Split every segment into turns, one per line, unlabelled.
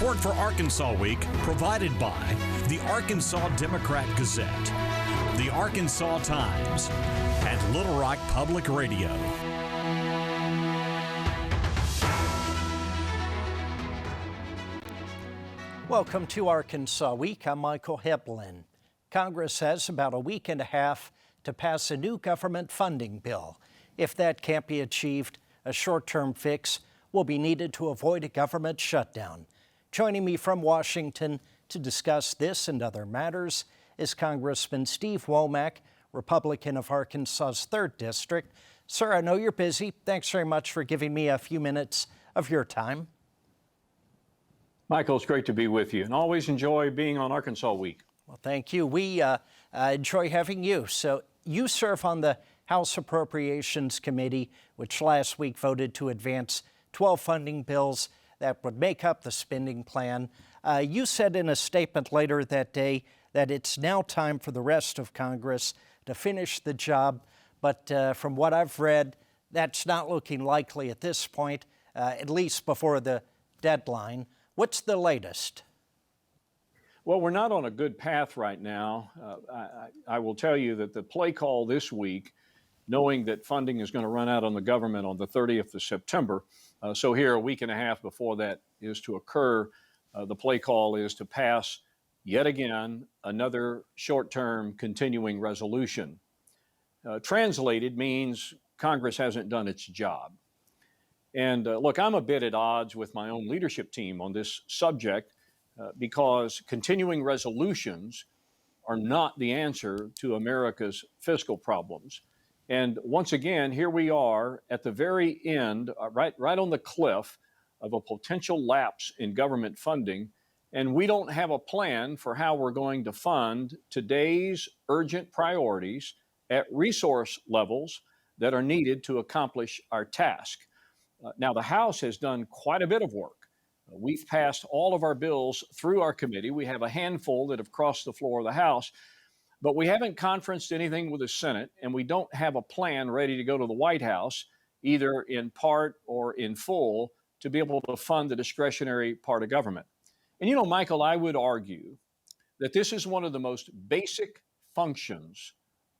Support for Arkansas Week provided by the Arkansas Democrat Gazette, the Arkansas Times, and Little Rock Public Radio.
Welcome to Arkansas Week. I'm Michael Hibblen. Congress has about a week and a half to pass a new government funding bill. If that can't be achieved, a short-term fix will be needed to avoid a government shutdown. Joining me from Washington to discuss this and other matters is Congressman Steve Womack, Republican of Arkansas's 3rd District. Sir, I know you're busy. Thanks very much for giving me a few minutes of your time.
Michael, it's great to be with you and always enjoy being on Arkansas Week.
Well, thank you. We enjoy having you. So you serve on the House Appropriations Committee, which last week voted to advance 12 funding bills that would make up the spending plan. You said in a statement later that day that it's now time for the rest of Congress to finish the job. But from what I've read, that's not looking likely at this point, at least before the deadline. What's the latest?
Well, we're not on a good path right now. I will tell you that the play call this week, knowing that funding is going to run out on the government on the 30th of September, so here a week and a half before that is to occur, the play call is to pass yet again another short-term continuing resolution. Translated means Congress hasn't done its job. And look, I'm a bit at odds with my own leadership team on this subject because continuing resolutions are not the answer to America's fiscal problems. And once again, here we are at the very end, right on the cliff of a potential lapse in government funding, and we don't have a plan for how we're going to fund today's urgent priorities at resource levels that are needed to accomplish our task. Now, the House has done quite a bit of work. We've passed all of our bills through our committee. We have a handful that have crossed the floor of the House, but we haven't conferenced anything with the Senate, and we don't have a plan ready to go to the White House, either in part or in full, to be able to fund the discretionary part of government. And you know, Michael, I would argue that this is one of the most basic functions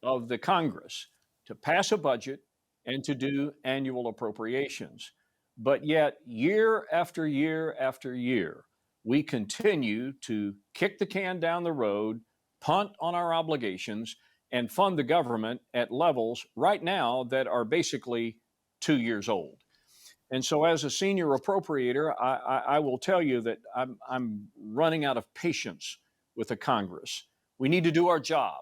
of the Congress, to pass a budget and to do annual appropriations. But yet, year after year after year, we continue to kick the can down the road, punt on our obligations, and fund the government at levels right now that are basically 2 years old. And so as a senior appropriator, I will tell you that I'm running out of patience with the Congress. We need to do our job.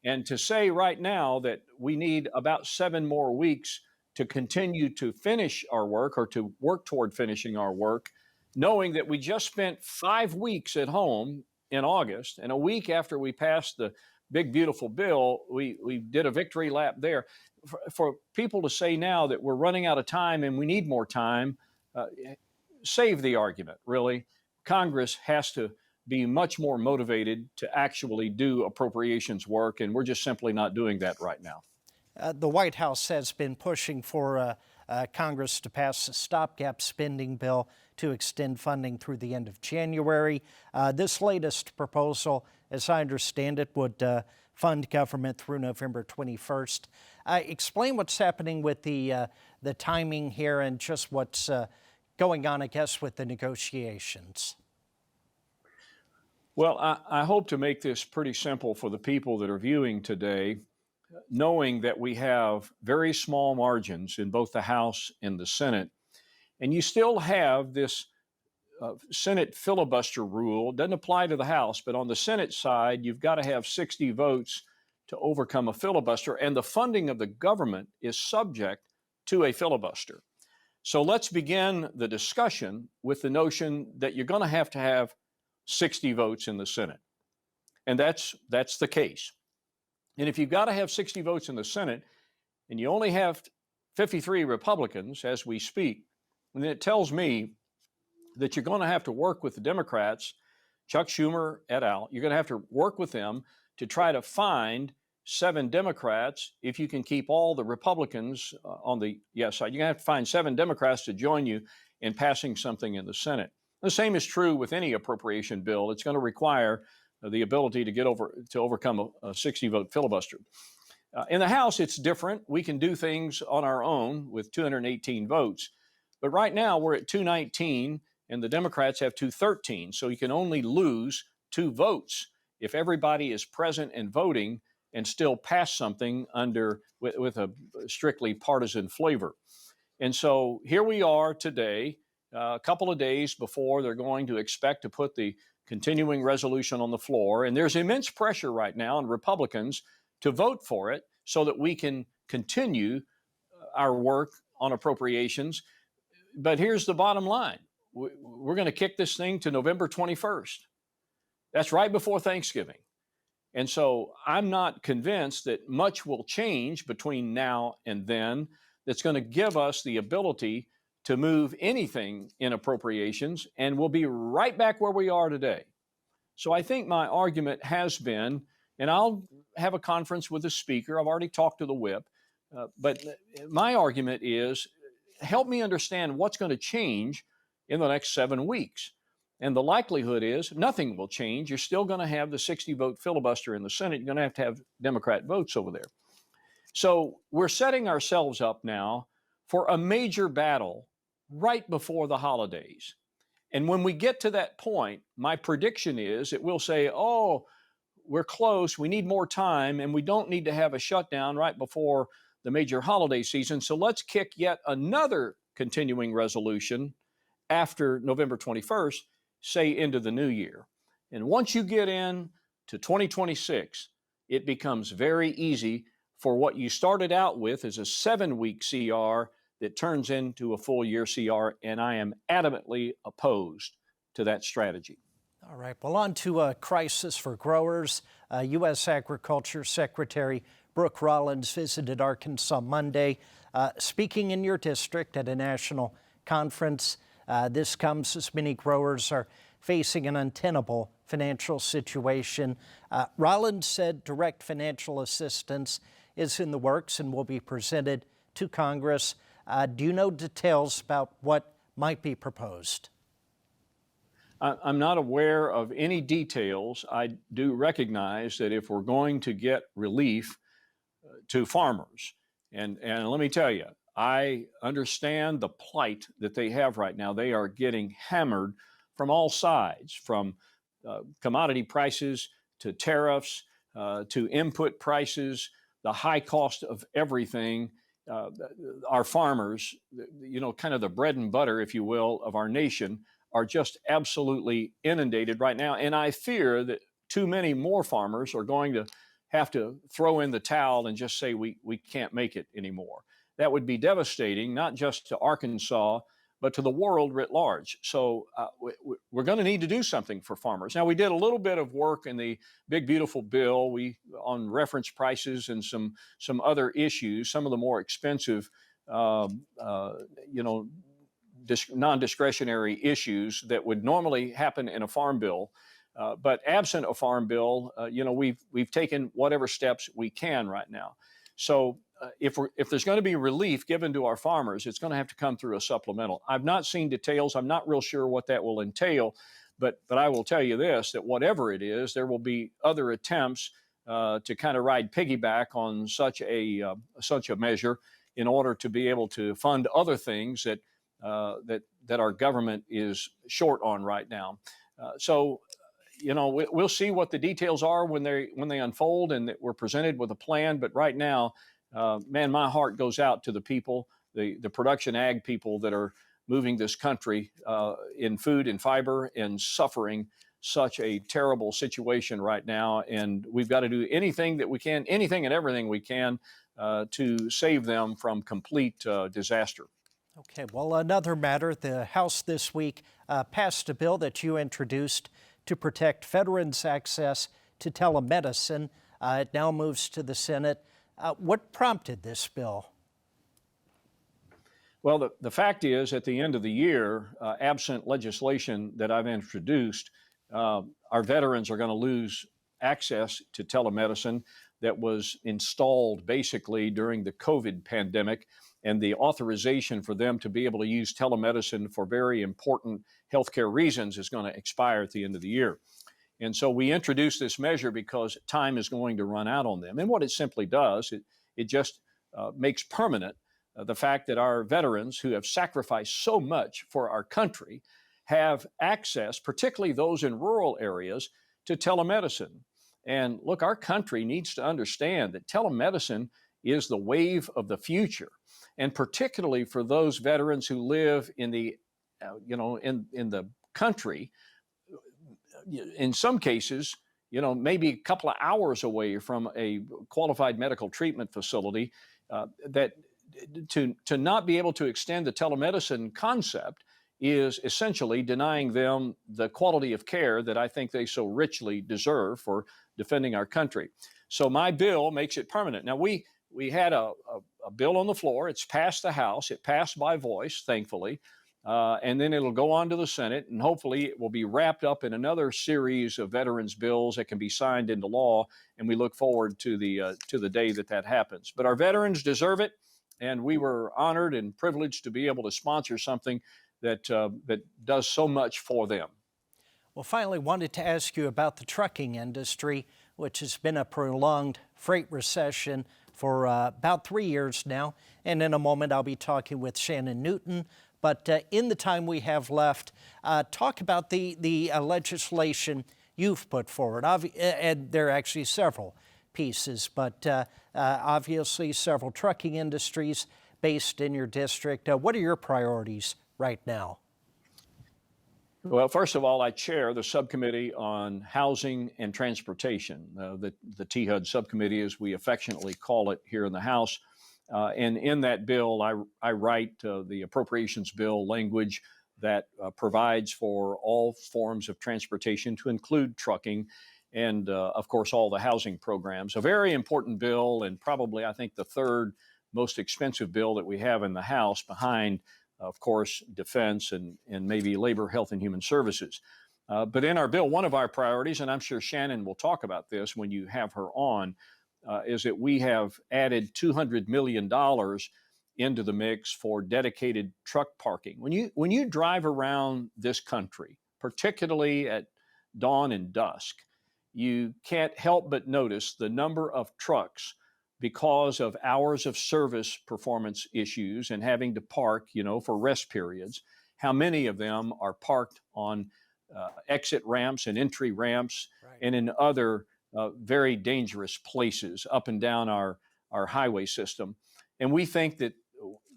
And to say right now that we need about 7 more weeks to continue to finish our work or to work toward finishing our work, knowing that we just spent 5 weeks at home in August, and a week after we passed the big, beautiful bill, we did a victory lap there. For people to say now that we're running out of time and we need more time, save the argument, really. Congress has to be much more motivated to actually do appropriations work, and we're just simply not doing that right now.
The White House has been pushing for Congress to pass a stopgap spending bill to extend funding through the end of January. This latest proposal, as I understand it, would fund government through November 21st. Explain what's happening with the timing here and just what's going on, I guess, with the negotiations.
Well, I hope to make this pretty simple for the people that are viewing today, knowing that we have very small margins in both the House and the Senate. And you still have this Senate filibuster rule. It doesn't apply to the House, but on the Senate side, you've got to have 60 votes to overcome a filibuster. And the funding of the government is subject to a filibuster. So let's begin the discussion with the notion that you're going to have 60 votes in the Senate. And that's the case. And if you've got to have 60 votes in the Senate and you only have 53 Republicans as we speak, then it tells me that you're going to have to work with the Democrats, Chuck Schumer et al. You're going to have to work with them to try to find 7 Democrats. If you can keep all the Republicans on the yes side, you're going to have to find 7 Democrats to join you in passing something in the Senate. The same is true with any appropriation bill. It's going to require the ability to overcome a 60-vote filibuster. In the House, it's different. We can do things on our own with 218 votes. But right now, we're at 219, and the Democrats have 213. So you can only lose 2 votes if everybody is present and voting and still pass something with a strictly partisan flavor. And so here we are today, a couple of days before they're going to expect to put the continuing resolution on the floor. And there's immense pressure right now on Republicans to vote for it so that we can continue our work on appropriations. But here's the bottom line. We're going to kick this thing to November 21st. That's right before Thanksgiving. And so I'm not convinced that much will change between now and then that's going to give us the ability to move anything in appropriations, and we'll be right back where we are today. So I think my argument has been, and I'll have a conference with the speaker. I've already talked to the whip, but my argument is, help me understand what's going to change in the next 7 weeks. And the likelihood is nothing will change. You're still going to have the 60-vote filibuster in the Senate. You're going to have Democrat votes over there. So we're setting ourselves up now for a major battle right before the holidays. And when we get to that point, my prediction is it will say, oh, we're close, we need more time, and we don't need to have a shutdown right before the major holiday season. So let's kick yet another continuing resolution after November 21st, say into the new year. And once you get in to 2026, it becomes very easy for what you started out with as a 7-week CR that turns into a full year CR, and I am adamantly opposed to that strategy.
All right, well, on to a crisis for growers. U.S. Agriculture Secretary Brooke Rollins visited Arkansas Monday, speaking in your district at a national conference. This comes as many growers are facing an untenable financial situation. Rollins said direct financial assistance is in the works and will be presented to Congress. Do you know details about what might be proposed?
I'm not aware of any details. I do recognize that if we're going to get relief to farmers, and let me tell you, I understand the plight that they have right now. They are getting hammered from all sides, from commodity prices to tariffs to input prices, the high cost of everything. Our farmers, kind of the bread and butter, if you will, of our nation, are just absolutely inundated right now. And I fear that too many more farmers are going to have to throw in the towel and just say we can't make it anymore. That would be devastating, not just to Arkansas, but to the world writ large. So we're going to need to do something for farmers. Now, we did a little bit of work in the big, beautiful bill on reference prices and some other issues, some of the more expensive, non-discretionary issues that would normally happen in a farm bill. But absent a farm bill, we've taken whatever steps we can right now. So if there's going to be relief given to our farmers, it's going to have to come through a supplemental. I've not seen details. I'm not real sure what that will entail, but I will tell you this, that whatever it is, there will be other attempts to kind of ride piggyback on such a measure in order to be able to fund other things that our government is short on right now. We'll see what the details are when they unfold and that we're presented with a plan. But right now, my heart goes out to the people, the production ag people that are moving this country in food and fiber and suffering such a terrible situation right now. And we've got to do anything that we can, anything and everything we can to save them from complete disaster.
Okay, well, another matter, the House this week passed a bill that you introduced to protect veterans' access to telemedicine. It now moves to the Senate. What prompted this bill?
Well, the fact is, at the end of the year, absent legislation that I've introduced, our veterans are going to lose access to telemedicine. that was installed basically during the COVID pandemic, and the authorization for them to be able to use telemedicine for very important healthcare reasons is going to expire at the end of the year. And so we introduced this measure because time is going to run out on them. And what it simply does, it just makes permanent the fact that our veterans who have sacrificed so much for our country have access, particularly those in rural areas, to telemedicine. And look, our country needs to understand that telemedicine is the wave of the future. And particularly for those veterans who live in the, in the country, in some cases, maybe a couple of hours away from a qualified medical treatment facility, that to not be able to extend the telemedicine concept is essentially denying them the quality of care that I think they so richly deserve for defending our country. So my bill makes it permanent. Now, we had a bill on the floor. It's passed the House. It passed by voice, thankfully. And then it'll go on to the Senate, and hopefully it will be wrapped up in another series of veterans bills that can be signed into law. And we look forward to the day that happens. But our veterans deserve it, and we were honored and privileged to be able to sponsor something that does so much for them.
Well, finally, wanted to ask you about the trucking industry, which has been a prolonged freight recession for about 3 years now. And in a moment, I'll be talking with Shannon Newton. But in the time we have left, talk about the legislation you've put forward. And there are actually several pieces, but obviously several trucking industries based in your district. What are your priorities right now?
Well, first of all, I chair the Subcommittee on Housing and Transportation, the THUD Subcommittee, as we affectionately call it here in the House. And in that bill, I write the appropriations bill language that provides for all forms of transportation to include trucking and, of course, all the housing programs. A very important bill, and probably, I think, the third most expensive bill that we have in the House behind, of course, defense and maybe labor, health, and human services. But in our bill, one of our priorities, and I'm sure Shannon will talk about this when you have her on, is that we have added $200 million into the mix for dedicated truck parking. When you drive around this country, particularly at dawn and dusk, you can't help but notice the number of trucks because of hours of service performance issues and having to park, for rest periods. How many of them are parked on exit ramps and entry ramps, right, and in other very dangerous places up and down our highway system. And we think that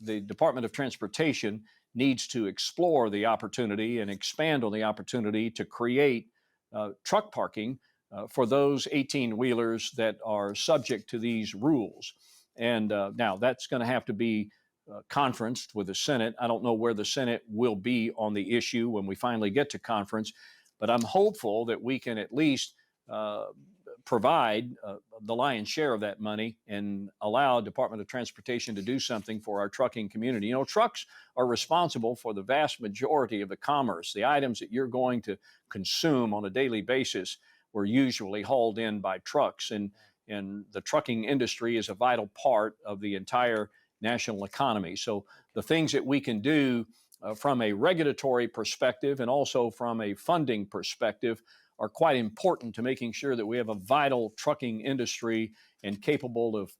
the Department of Transportation needs to explore the opportunity and expand on the opportunity to create truck parking for those 18-wheelers that are subject to these rules. And now that's going to have to be conferenced with the Senate. I don't know where the Senate will be on the issue when we finally get to conference, but I'm hopeful that we can at least provide the lion's share of that money and allow Department of Transportation to do something for our trucking community. Trucks are responsible for the vast majority of the commerce. The items that you're going to consume on a daily basis were usually hauled in by trucks, and the trucking industry is a vital part of the entire national economy. So the things that we can do from a regulatory perspective and also from a funding perspective are quite important to making sure that we have a vital trucking industry and capable of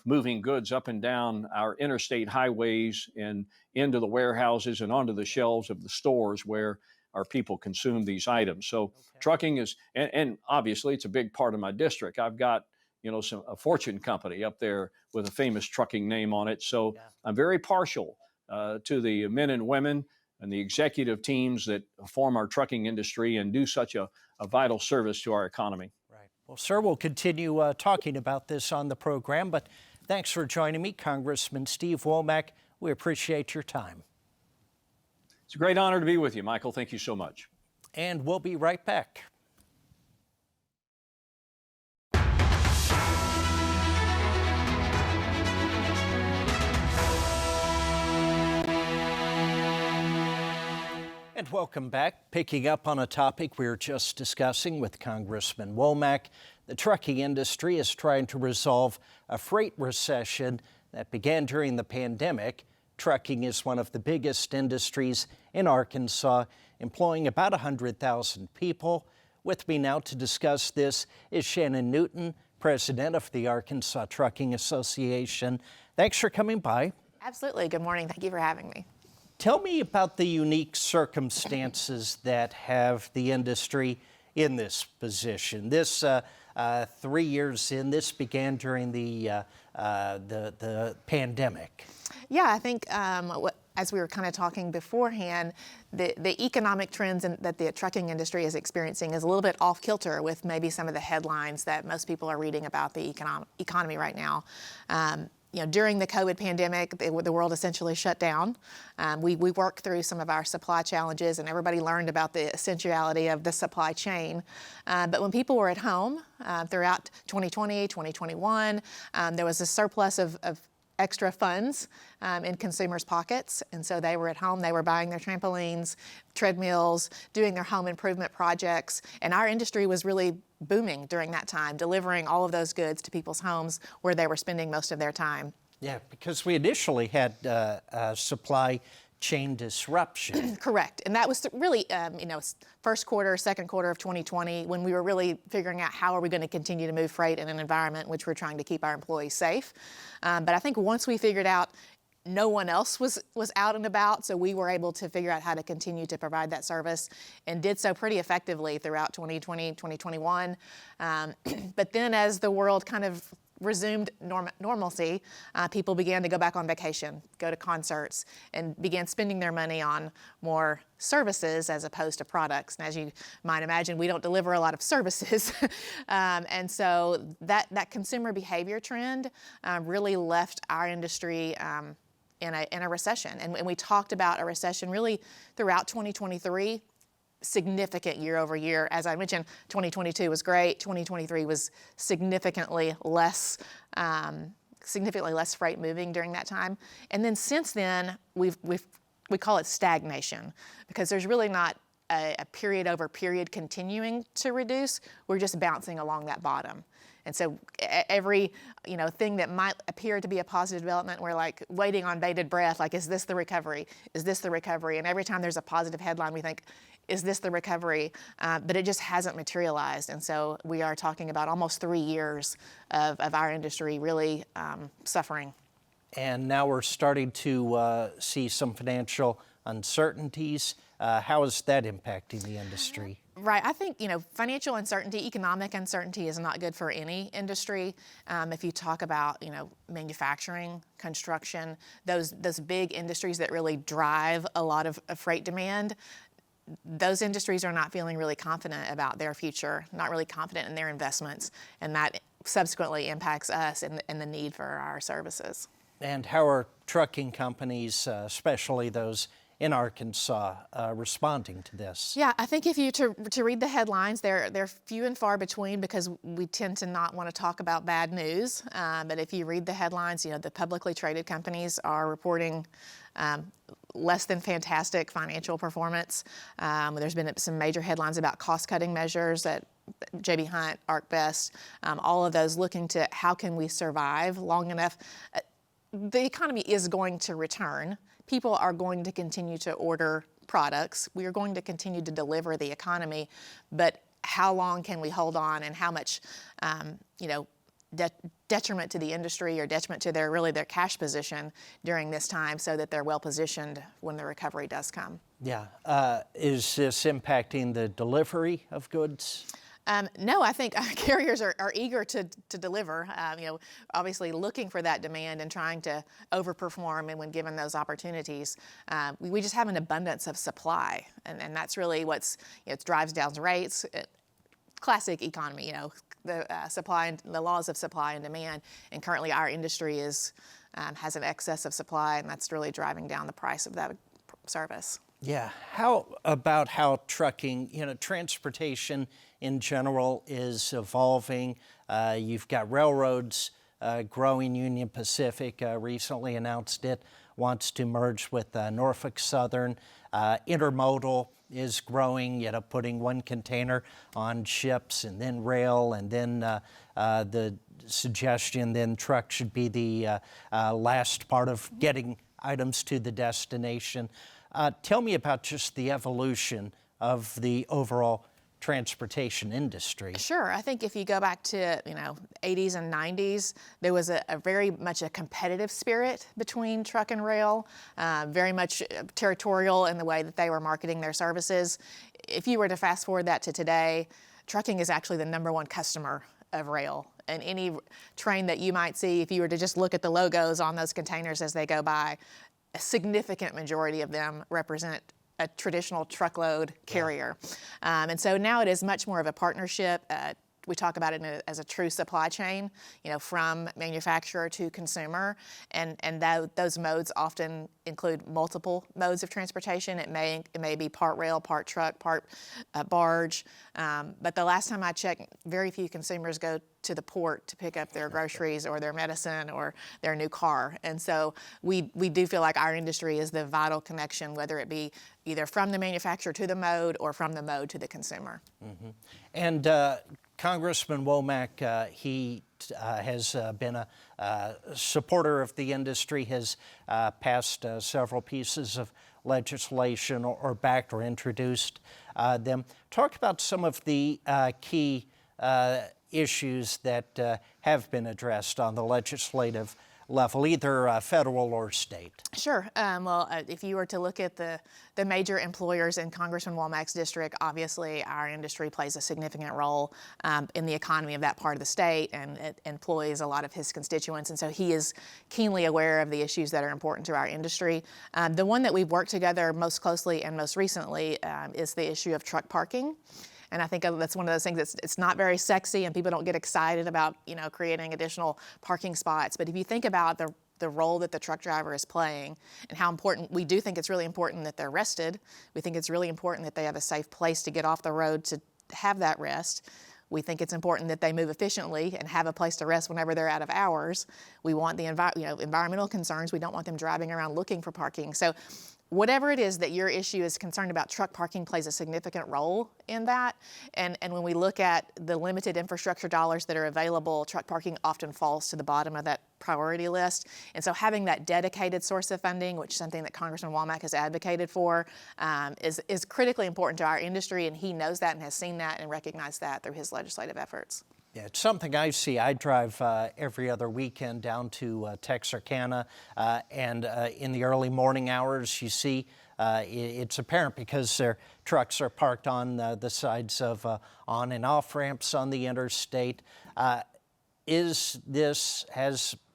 moving goods up and down our interstate highways and into the warehouses and onto the shelves of the stores where our people consume these items. So trucking is, and obviously it's a big part of my district. I've got, a fortune company up there with a famous trucking name on it. So I'm very partial to the men and women and the executive teams that form our trucking industry and do such a vital service to our economy.
Right. Well, sir, we'll continue talking about this on the program, but thanks for joining me, Congressman Steve Womack. We appreciate your time.
It's a great honor to be with you, Michael. Thank you so much.
And we'll be right back. And welcome back. Picking up on a topic we were just discussing with Congressman Womack, The trucking industry is trying to resolve a freight recession that began during the pandemic. Trucking is one of the biggest industries in Arkansas, employing about 100,000 people. With me now to discuss this is Shannon Newton, president of the Arkansas Trucking Association. Thanks for coming by.
Absolutely. Good morning. Thank you for having me.
Tell me about the unique circumstances that have the industry in this position. This 3 years in, this began during the pandemic.
Yeah, I think as we were kind of talking beforehand, the economic trends that the trucking industry is experiencing is a little bit off kilter with maybe some of the headlines that most people are reading about the economy right now. During the COVID pandemic, the world essentially shut down. We worked through some of our supply challenges, and everybody learned about the essentiality of the supply chain. But when people were at home throughout 2020, 2021, there was a surplus of extra funds in consumers' pockets. And so they were at home, they were buying their trampolines, treadmills, doing their home improvement projects. And our industry was really booming during that time, delivering all of those goods to people's homes where they were spending most of their time.
Yeah, because we initially had supply chain disruption.
Correct. And that was really, first quarter, second quarter of 2020, when we were really figuring out how are we going to continue to move freight in an environment in which we're trying to keep our employees safe. But I think once we figured out no one else was out and about, so we were able to figure out how to continue to provide that service and did so pretty effectively throughout 2020, 2021. But then as the world kind of resumed normalcy, people began to go back on vacation, go to concerts, and began spending their money on more services as opposed to products. And as you might imagine, we don't deliver a lot of services. And so that consumer behavior trend really left our industry in a recession. And we talked about a recession really throughout 2023. Significant year over year. As I mentioned, 2022 was great. 2023 was significantly less freight moving during that time. And then since then, we call it stagnation, because there's really not a period over period continuing to reduce. We're just bouncing along that bottom. And so every thing that might appear to be a positive development, we're like waiting on bated breath, like, is this the recovery? Is this the recovery? And every time there's a positive headline, we think, is this the recovery? But it just hasn't materialized. And so we are talking about almost 3 years of our industry really suffering.
And now we're starting to see some financial uncertainties. How is that impacting the industry?
Right. I think, financial uncertainty, economic uncertainty is not good for any industry. If you talk about, manufacturing, construction, those big industries that really drive a lot of freight demand, those industries are not feeling really confident about their future, not really confident in their investments, and that subsequently impacts us and the need for our services.
And how are trucking companies, especially those in Arkansas, responding to this?
Yeah, I think if you to read the headlines, they're few and far between, because we tend to not want to talk about bad news. But if you read the headlines, the publicly traded companies are reporting less than fantastic financial performance. There's been some major headlines about cost-cutting measures at J.B. Hunt, ArcBest, all of those looking to how can we survive long enough. The economy is going to return. People are going to continue to order products. We are going to continue to deliver the economy, but how long can we hold on, and how much, detriment to the industry or detriment to their cash position during this time, so that they're well positioned when the recovery does come.
Yeah. Is this impacting the delivery of goods?
No, I think carriers are eager to deliver, obviously looking for that demand and trying to overperform, and when given those opportunities. We just have an abundance of supply, and that's really it drives down rates. Classic economy, the supply and the laws of supply and demand, and currently our industry has an excess of supply, and that's really driving down the price of that service.
Yeah. How about how trucking, transportation in general is evolving? You've got railroads growing. Union Pacific recently announced it wants to merge with Norfolk Southern. Intermodal is growing, putting one container on ships and then rail, and then the suggestion then truck should be the last part of getting items to the destination. Tell me about just the evolution of the overall transportation industry.
Sure. I think if you go back to 80s and 90s, there was a very much a competitive spirit between truck and rail, very much territorial in the way that they were marketing their services. If you were to fast forward that to today, trucking is actually the #1 customer of rail. And any train that you might see, if you were to just look at the logos on those containers as they go by, a significant majority of them represent a traditional truckload carrier. And so now it is much more of a partnership. We talk about it as a true supply chain, from manufacturer to consumer, and those modes often include multiple modes of transportation. It may be part rail, part truck, part barge. But the last time I checked, very few consumers go to the port to pick up their groceries or their medicine or their new car. And so we do feel like our industry is the vital connection, whether it be either from the manufacturer to the mode or from the mode to the consumer.
Mm-hmm. And Congressman Womack, he has been a supporter of the industry, has passed several pieces of legislation or backed or introduced them. Talk about some of the key issues that have been addressed on the legislative level, either federal or state.
Sure. Well, if you were to look at the major employers in Congressman Womack's district, obviously our industry plays a significant role in the economy of that part of the state, and it employs a lot of his constituents. And so he is keenly aware of the issues that are important to our industry. The one that we've worked together most closely and most recently is the issue of truck parking. And I think that's one of those things it's not very sexy, and people don't get excited about creating additional parking spots. But if you think about the role that the truck driver is playing and how important, we do think it's really important that they're rested. We think it's really important that they have a safe place to get off the road to have that rest. We think it's important that they move efficiently and have a place to rest whenever they're out of hours. We want the environmental concerns. We don't want them driving around looking for parking. So whatever it is that your issue is concerned about, truck parking plays a significant role in that. And when we look at the limited infrastructure dollars that are available, truck parking often falls to the bottom of that priority list. And so having that dedicated source of funding, which is something that Congressman Womack has advocated for, is critically important to our industry, and he knows that and has seen that and recognized that through his legislative efforts.
Yeah, it's something I see. I drive every other weekend down to Texarkana, and in the early morning hours, you see it's apparent because their trucks are parked on the sides of on and off ramps on the interstate. Has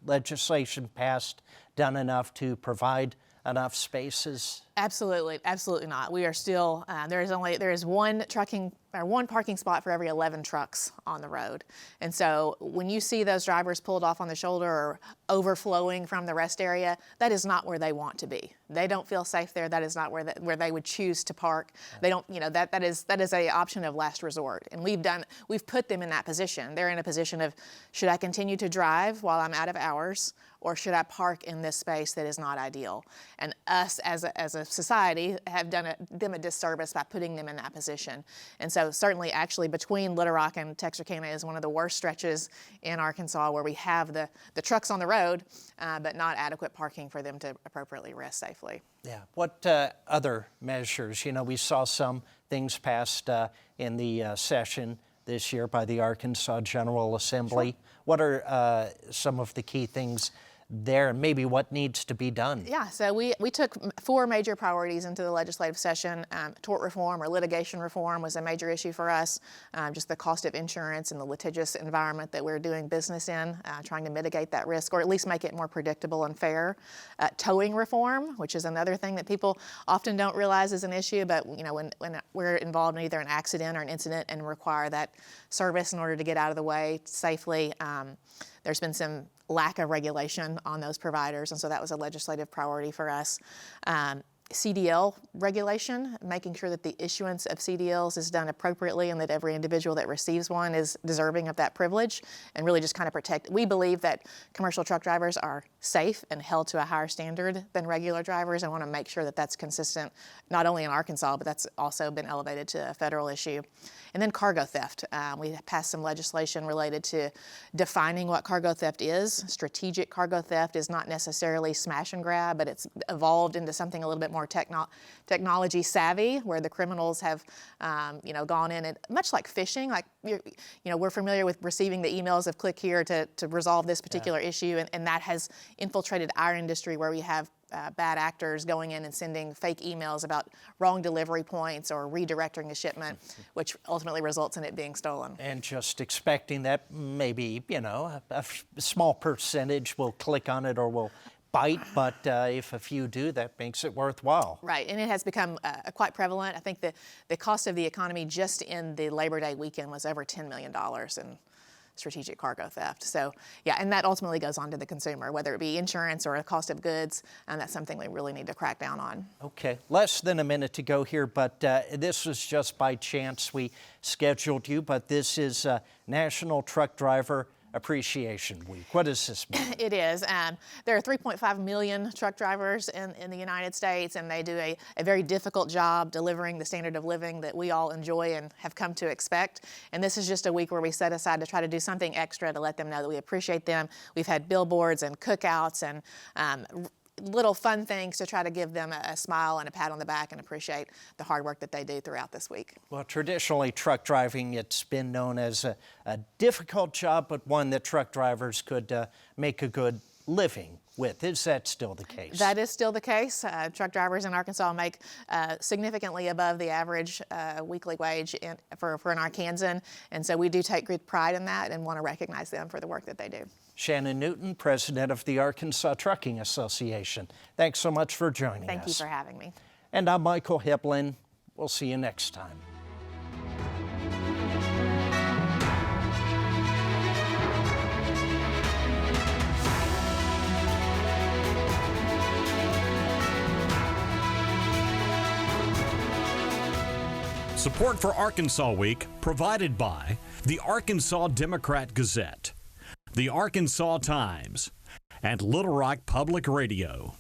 legislation passed done enough to provide enough spaces?
Absolutely not. We are still there is one parking spot for every 11 trucks on the road. And so when you see those drivers pulled off on the shoulder or overflowing from the rest area, that is not where they want to be. They don't feel safe there. That is not where they would choose to park. They don't, that is a option of last resort. And we've put them in that position. They're in a position of, should I continue to drive while I'm out of hours, or should I park in this space that is not ideal? And us as a society have done them a disservice by putting them in that position. And so certainly actually between Little Rock and Texarkana is one of the worst stretches in Arkansas where we have the trucks on the road, but not adequate parking for them to appropriately rest safely.
Yeah. What other measures? We saw some things passed in the session this year by the Arkansas General Assembly. Sure. What are some of the key things there, and maybe what needs to be done?
Yeah, so we took 4 major priorities into the legislative session. Tort reform or litigation reform was a major issue for us, just the cost of insurance and the litigious environment that we're doing business in, trying to mitigate that risk or at least make it more predictable and fair. Towing reform, which is another thing that people often don't realize is an issue, but when we're involved in either an accident or an incident and require that service in order to get out of the way safely, there's been some lack of regulation on those providers, and so that was a legislative priority for us. CDL regulation, making sure that the issuance of CDLs is done appropriately and that every individual that receives one is deserving of that privilege, and really just kind of protect. We believe that commercial truck drivers are safe and held to a higher standard than regular drivers. I want to make sure that that's consistent, not only in Arkansas, but that's also been elevated to a federal issue. And then cargo theft. We passed some legislation related to defining what cargo theft is. Strategic cargo theft is not necessarily smash and grab, but it's evolved into something a little bit more technology savvy, where the criminals have, gone in and much like phishing. Like we're familiar with receiving the emails of click here to resolve this particular issue, and that has infiltrated our industry, where we have bad actors going in and sending fake emails about wrong delivery points or redirecting a shipment, which ultimately results in it being stolen.
And just expecting that maybe, a small percentage will click on it or will bite, but if a few do, that makes it worthwhile.
Right, and it has become quite prevalent. I think the cost of the economy just in the Labor Day weekend was over $10 million in strategic cargo theft. So yeah, and that ultimately goes on to the consumer, whether it be insurance or a cost of goods, and that's something we really need to crack down on.
Okay, less than a minute to go here, but this was just by chance we scheduled you, but this is National Truck Driver Appreciation Week. What does this mean?
It is. There are 3.5 million truck drivers in the United States, and they do a very difficult job delivering the standard of living that we all enjoy and have come to expect. And this is just a week where we set aside to try to do something extra to let them know that we appreciate them. We've had billboards and cookouts and little fun things to try to give them a smile and a pat on the back and appreciate the hard work that they do throughout this week.
Well, traditionally, truck driving, it's been known as a difficult job, but one that truck drivers could make a good living with. Is that still the case?
That is still the case. Truck drivers in Arkansas make significantly above the average weekly wage for an Arkansan, and so we do take great pride in that and want to recognize them for the work that they do.
Shannon Newton, president of the Arkansas Trucking Association. Thanks so much for joining us.
Thank you for having me.
And I'm Michael Hibblen. We'll see you next time.
Support for Arkansas Week provided by the Arkansas Democrat-Gazette, the Arkansas Times, and Little Rock Public Radio.